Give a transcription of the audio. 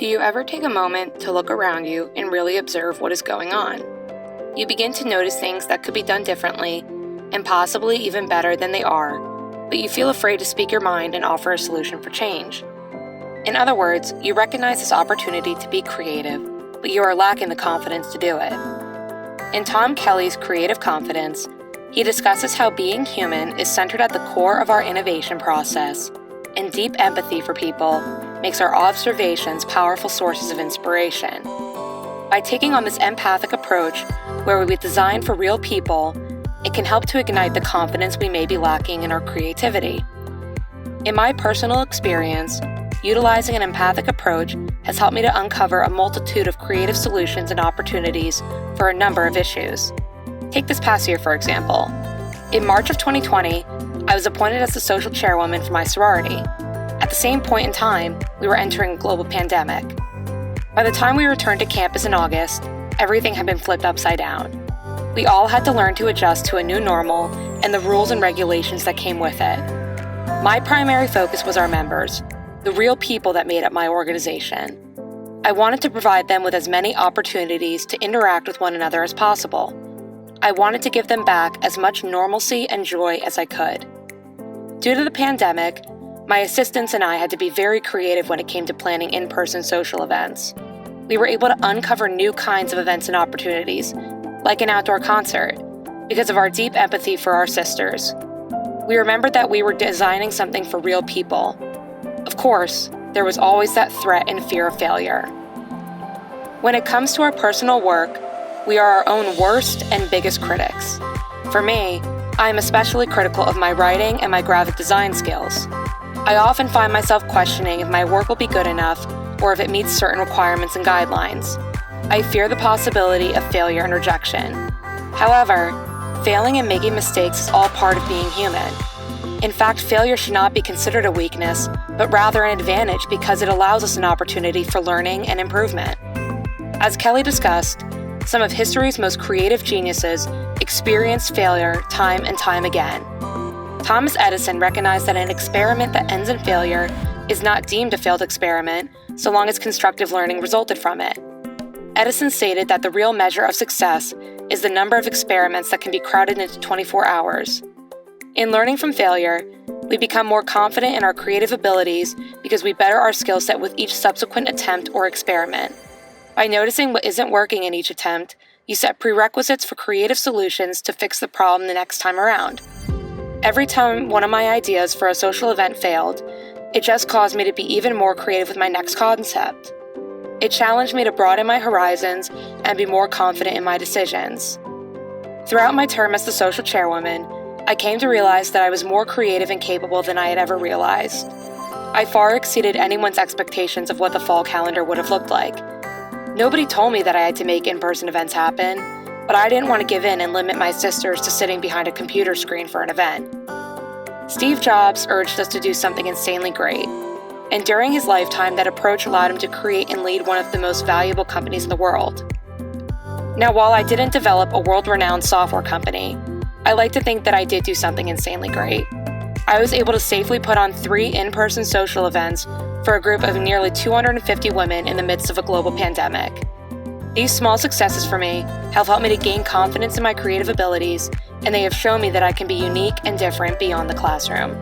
you ever take a moment to look around you and really observe what is going on? You begin to notice things that could be done differently and possibly even better than they are, but you feel afraid to speak your mind and offer a solution for change. In other words, you recognize this opportunity to be creative, but you are lacking the confidence to do it. In Tom Kelly's Creative Confidence, he discusses how being human is centered at the core of our innovation process, and deep empathy for people makes our observations powerful sources of inspiration. By taking on this empathic approach, where we design for real people, it can help to ignite the confidence we may be lacking in our creativity. In my personal experience, utilizing an empathic approach has helped me to uncover a multitude of creative solutions and opportunities for a number of issues. Take this past year, for example. In March of 2020, I was appointed as the social chairwoman for my sorority. At the same point in time, we were entering a global pandemic. By the time we returned to campus in August, everything had been flipped upside down. We all had to learn to adjust to a new normal and the rules and regulations that came with it. My primary focus was our members, the real people that made up my organization. I wanted to provide them with as many opportunities to interact with one another as possible. I wanted to give them back as much normalcy and joy as I could. Due to the pandemic, my assistants and I had to be very creative when it came to planning in-person social events. We were able to uncover new kinds of events and opportunities, like an outdoor concert, because of our deep empathy for our sisters. We remembered that we were designing something for real people. Of course, there was always that threat and fear of failure. When it comes to our personal work, we are our own worst and biggest critics. For me, I am especially critical of my writing and my graphic design skills. I often find myself questioning if my work will be good enough or if it meets certain requirements and guidelines. I fear the possibility of failure and rejection. However, failing and making mistakes is all part of being human. In fact, failure should not be considered a weakness, but rather an advantage because it allows us an opportunity for learning and improvement. As Kelly discussed, some of history's most creative geniuses experienced failure time and time again. Thomas Edison recognized that an experiment that ends in failure is not deemed a failed experiment so long as constructive learning resulted from it. Edison stated that the real measure of success is the number of experiments that can be crowded into 24 hours. In learning from failure, we become more confident in our creative abilities because we better our skill set with each subsequent attempt or experiment. By noticing what isn't working in each attempt, you set prerequisites for creative solutions to fix the problem the next time around. Every time one of my ideas for a social event failed, it just caused me to be even more creative with my next concept. It challenged me to broaden my horizons and be more confident in my decisions. Throughout my term as the social chairwoman, I came to realize that I was more creative and capable than I had ever realized. I far exceeded anyone's expectations of what the fall calendar would have looked like. Nobody told me that I had to make in-person events happen, but I didn't want to give in and limit my sisters to sitting behind a computer screen for an event. Steve Jobs urged us to do something insanely great, and during his lifetime, that approach allowed him to create and lead one of the most valuable companies in the world. Now, while I didn't develop a world-renowned software company, I like to think that I did do something insanely great. I was able to safely put on 3 in-person social events for a group of nearly 250 women in the midst of a global pandemic. These small successes for me have helped me to gain confidence in my creative abilities, and they have shown me that I can be unique and different beyond the classroom.